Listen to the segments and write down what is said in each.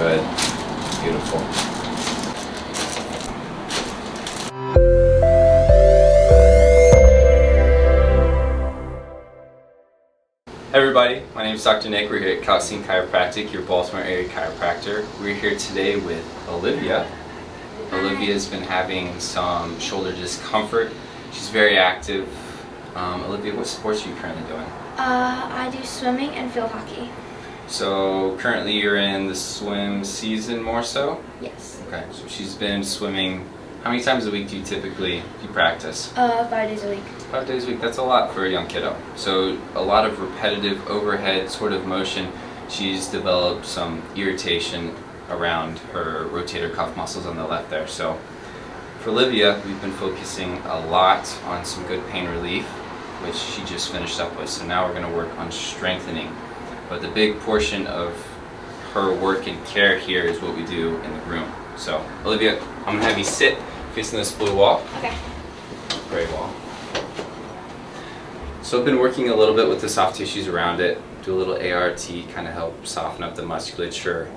Good. Beautiful. Hey everybody, my name is Dr. Nick. We're here at Kalkstein Chiropractic, your Baltimore area chiropractor. We're here today with Olivia. Olivia has been having some shoulder discomfort. She's very active. Olivia, what sports are you currently doing? I do swimming and field hockey. So currently you're in the swim season more so? Yes. Okay, so she's been swimming. How many times a week do you practice? 5 days a week. 5 days a week, that's a lot for a young kiddo. So a lot of repetitive overhead sort of motion. She's developed some irritation around her rotator cuff muscles on the left there. So for Olivia, we've been focusing a lot on some good pain relief, which she just finished up with. So now we're going to work on strengthening. But the big portion of her work and care here is what we do in the room. So Olivia, I'm going to have you sit facing this blue wall. Okay. Gray wall. So I've been working a little bit with the soft tissues around it. Do a little ART, kind of help soften up the musculature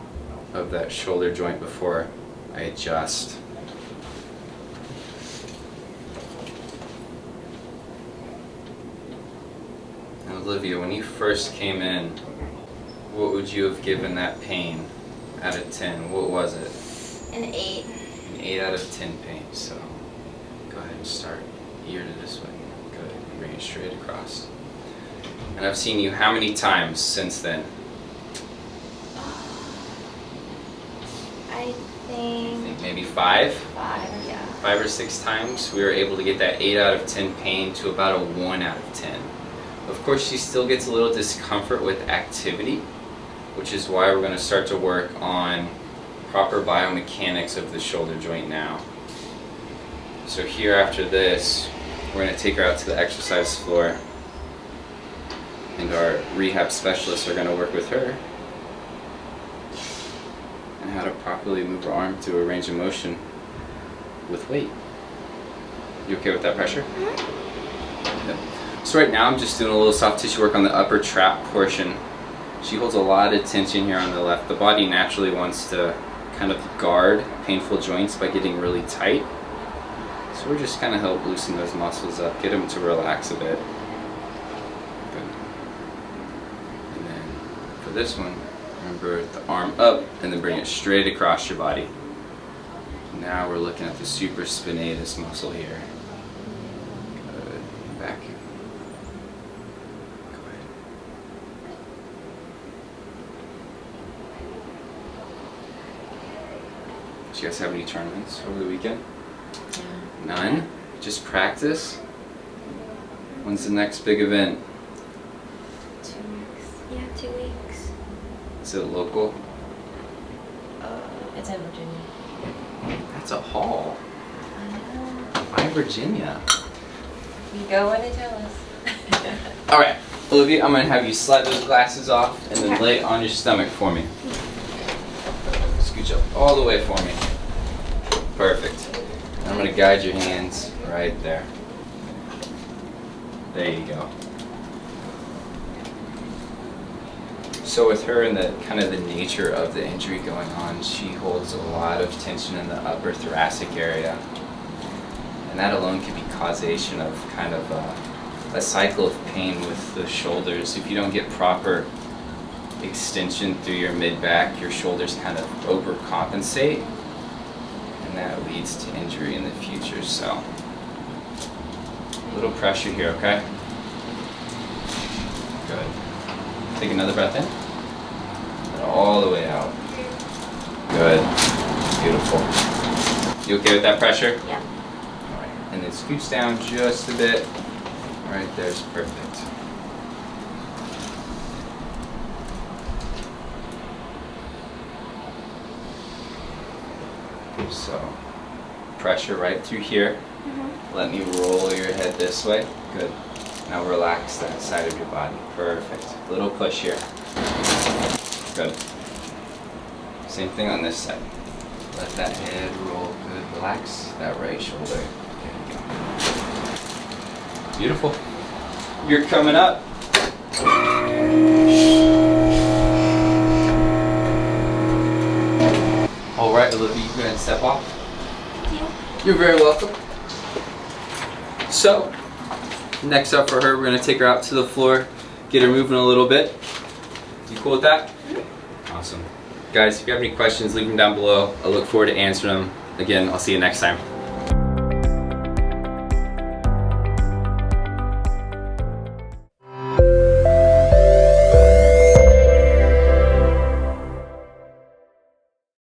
of that shoulder joint before I adjust. Now, Olivia, when you first came in, what would you have given that pain out of 10? What was it? An 8. An 8 out of 10 pain. So go ahead and start ear to this way. Good. Bring it straight across. And I've seen you how many times since then? I think Maybe 5? 5, yeah. 5 or 6 times. We were able to get that 8 out of 10 pain to about a 1 out of 10. Of course, she still gets a little discomfort with activity, which is why we're going to start to work on proper biomechanics of the shoulder joint now. So here after this, we're going to take her out to the exercise floor, and our rehab specialists are going to work with her on how to properly move her arm to a range of motion with weight. You okay with that pressure? Mm-hmm. Yep. So right now I'm just doing a little soft tissue work on the upper trap portion. She holds a lot of tension here on the left. The body naturally wants to kind of guard painful joints by getting really tight. So we're just kind of help loosen those muscles up, get them to relax a bit. Good. And then for this one, remember the arm up and then bring it straight across your body. Now we're looking at the supraspinatus muscle here. Good. Back. Go ahead. Did you guys have any tournaments over the weekend? None? Just practice? When's the next big event? 2 weeks. Yeah, 2 weeks. Is it local? It's in Virginia. That's a haul. I know. Why Virginia? We go when they tell us. Alright, Olivia, I'm going to have you slide those glasses off and then Okay. lay on your stomach for me. Scooch up all the way for me. Perfect. And I'm going to guide your hands right there. There you go. So with her and the kind of the nature of the injury going on, she holds a lot of tension in the upper thoracic area. And that alone could be causation of kind of a cycle of pain with the shoulders. If you don't get proper extension through your mid-back, your shoulders kind of overcompensate, and that leads to injury in the future. So a little pressure here, okay? Good. Take another breath in. And all the way out. Good. Beautiful. You okay with that pressure? Yeah. Alright. And then scooch down just a bit. Right there's perfect. So, pressure right through here. Mm-hmm. Let me roll your head this way. Good. Now relax that side of your body. Perfect. Little push here. Good. Same thing on this side. Let that head roll. Good. Relax that right shoulder. There you go. Beautiful. You're coming up. All right, Olivia, you go ahead and step off. Yeah. You're very welcome. So, next up for her, we're gonna take her out to the floor, get her moving a little bit. You cool with that? Awesome. Guys, if you have any questions, leave them down below. I look forward to answering them. Again, I'll see you next time.